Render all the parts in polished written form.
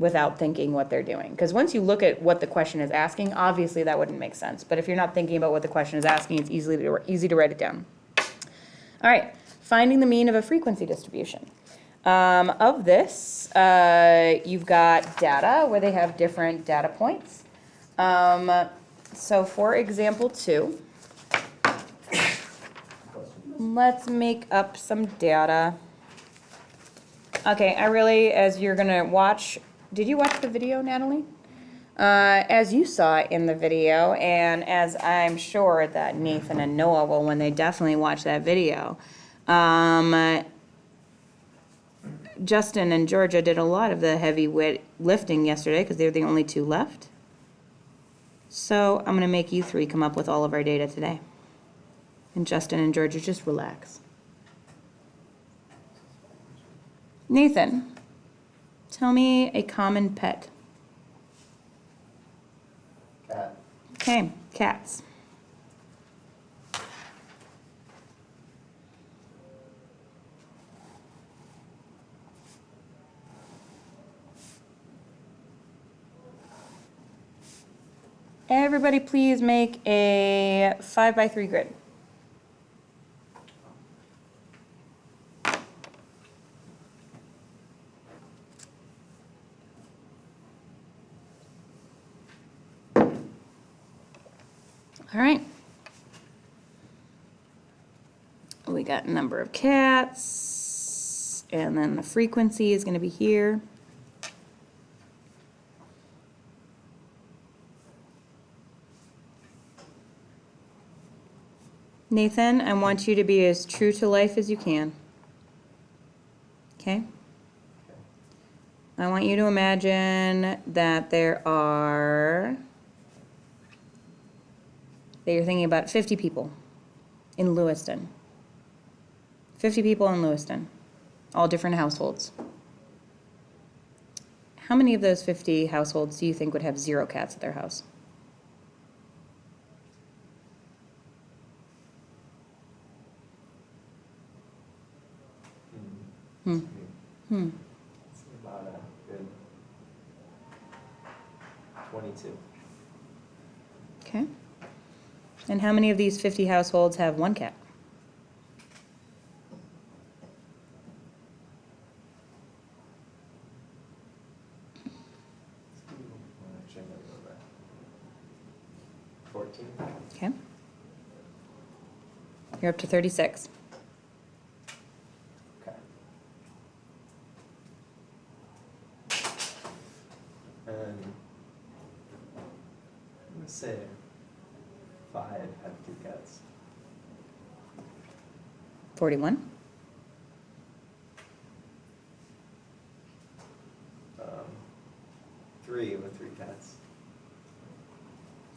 without thinking what they're doing. Because once you look at what the question is asking, obviously that wouldn't make sense. But if you're not thinking about what the question is asking, it's easy to write it down. All right, finding the mean of a frequency distribution. Of this, you've got data where they have different data points. So for example 2, let's make up some data. Okay, as you're gonna watch, did you watch the video, Natalie? As you saw in the video, and as I'm sure that Nathan and Noah will when they definitely watch that video, Justin and Georgia did a lot of the heavy lifting yesterday because they're the only 2 left. So I'm going to make you 3 come up with all of our data today. And Justin and Georgia, just relax. Nathan, tell me a common pet. Cat. Okay, cats. Everybody please make a 5x3 grid. All right. We got number of cats, and then the frequency is going to be here. Nathan, I want you to be as true to life as you can. Okay? I want you to imagine that that you're thinking about 50 people in Lewiston. 50 people in Lewiston, all different households. How many of those 50 households do you think would have 0 cats at their house? It's about a good 22. Okay. And how many of these 50 households have 1 cat? Actually, I'm gonna go back. 14. Okay. You're up to 36. Okay. And I'm gonna say 5 have 2 cats. 41. 3 with 3 cats.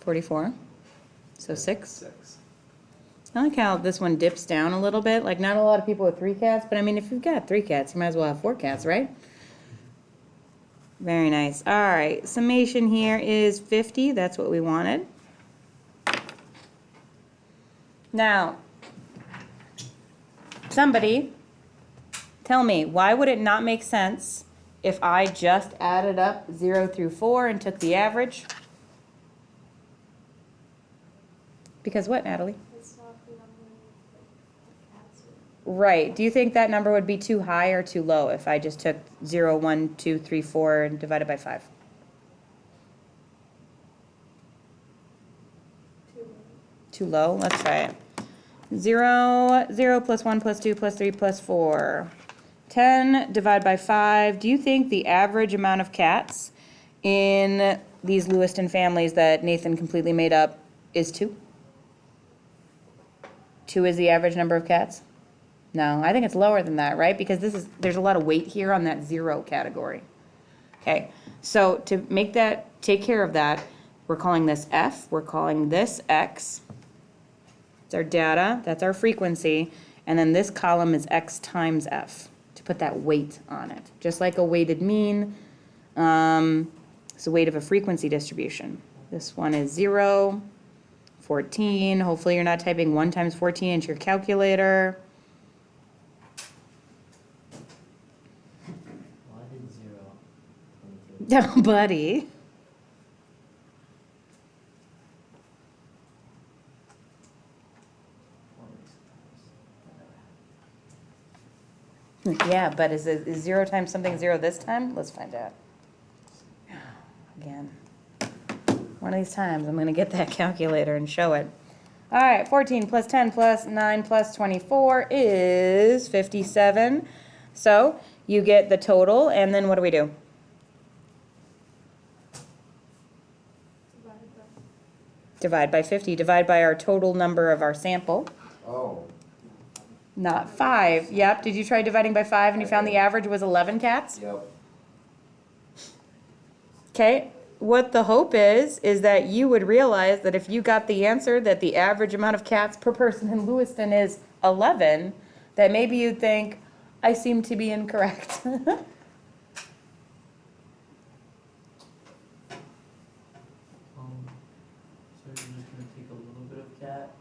44. So 6. 6. I like how this one dips down a little bit. Like, not a lot of people with 3 cats, but I mean, if you've got 3 cats, you might as well have 4 cats, right? Very nice. All right, summation here is 50. That's what we wanted. Now, somebody tell me, why would it not make sense if I just added up 0 through 4 and took the average? Because what, Natalie? It's not the number of cats. Right. Do you think that number would be too high or too low if I just took 0, 1, 2, 3, 4 and divided by 5? Too low? Let's try it. 0, 0 plus 1 plus 2 plus 3 plus 4. 10 divided by 5. Do you think the average amount of cats in these Lewiston families that Nathan completely made up is 2? 2 is the average number of cats? No, I think it's lower than that, right? Because there's a lot of weight here on that 0 category. Okay, so to make that, take care of that, we're calling this F, we're calling this X. It's our data, that's our frequency, and then this column is X times F to put that weight on it. Just like a weighted mean, it's the weight of a frequency distribution. This one is 0, 14. Hopefully you're not typing 1 times 14 into your calculator. Why did 0? Oh, buddy. Yeah, but is 0 times something 0 this time? Let's find out. Again. One of these times I'm going to get that calculator and show it. All right, 14 plus 10 plus 9 plus 24 is 57. So you get the total, and then what do we do? Divided by. Divide by 50. Divide by our total number of our sample. Oh. Not 5. Yep. Did you try dividing by 5 and you found the average was 11 cats? Yep. Okay. What the hope is that you would realize that if you got the answer that the average amount of cats per person in Lewiston is 11, that maybe you'd think, I seem to be incorrect. So you're just gonna take a little bit of cat?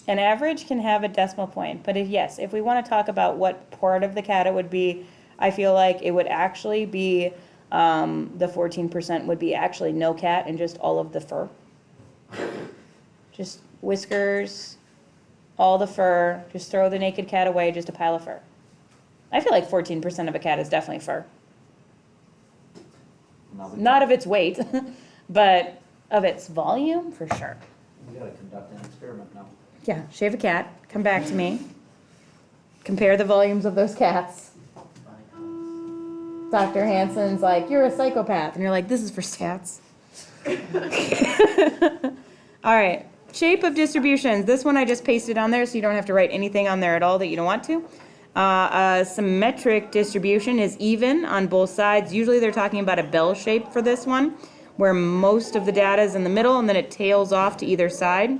An average can have a decimal point, but yes, if we want to talk about what part of the cat it would be, I feel like it would actually be, the 14% would be actually no cat and just all of the fur. Just whiskers, all the fur, just throw the naked cat away, just a pile of fur. I feel like 14% of a cat is definitely fur. Not of its weight, but of its volume, for sure. We gotta conduct an experiment now. Yeah, shave a cat, come back to me. Compare the volumes of those cats. Dr. Hansen's like, you're a psychopath. And you're like, this is for stats. All right, shape of distributions. This one I just pasted on there so you don't have to write anything on there at all that you don't want to. A symmetric distribution is even on both sides. Usually they're talking about a bell shape for this one, where most of the data is in the middle and then it tails off to either side.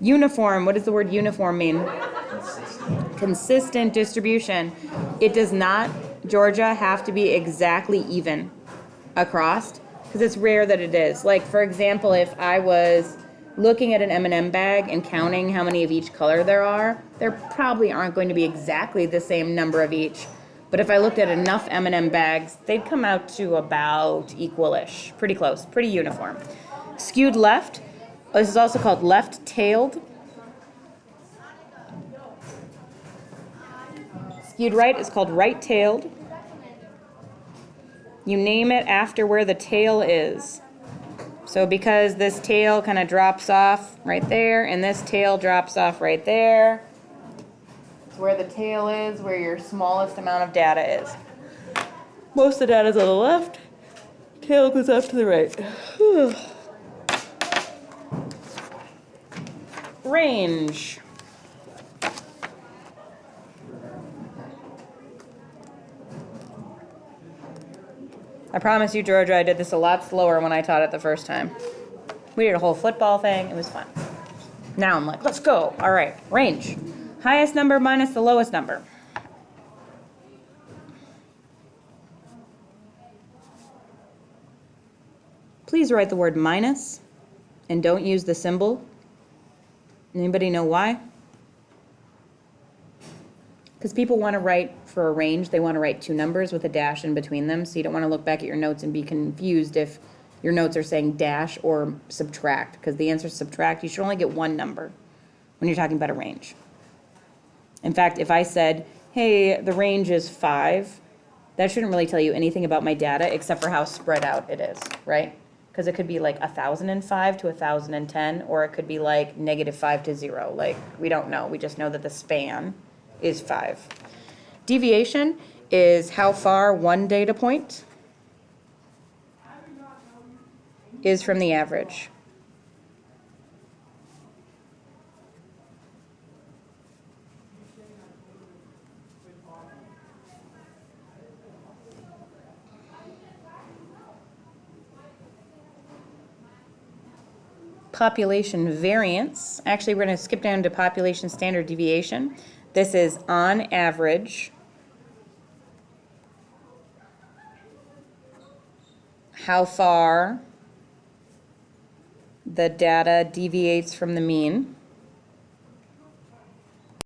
Uniform, what does the word uniform mean? Consistent distribution. It does not, Georgia, have to be exactly even across, because it's rare that it is. Like, for example, if I was looking at an M&M bag and counting how many of each color there probably aren't going to be exactly the same number of each. But if I looked at enough M&M bags, they'd come out to about equal-ish, pretty close, pretty uniform. Skewed left, this is also called left-tailed. Skewed right is called right-tailed. You name it after where the tail is. So because this tail kind of drops off right there, and this tail drops off right there, it's where the tail is, where your smallest amount of data is. Most of the data is on the left, tail goes up to the right. Range. I promise you, Georgia, I did this a lot slower when I taught it the first time. We did a whole football thing. It was fun. Now I'm like, let's go. All right, range. Highest number minus the lowest number. Please write the word minus and don't use the symbol. Anybody know why? Because people want to write for a range, they want to write two numbers with a dash in between them, so you don't want to look back at your notes and be confused if your notes are saying dash or subtract, because the answer is subtract. You should only get one number when you're talking about a range. In fact, if I said, hey, the range is 5, that shouldn't really tell you anything about my data except for how spread out it is, right? Because it could be like 1,005 to 1,010, or it could be like -5 to 0. Like, we don't know. We just know that the span is 5. Deviation is how far one data point is from the average. Population variance. Actually, we're going to skip down to population standard deviation. This is on average how far the data deviates from the mean.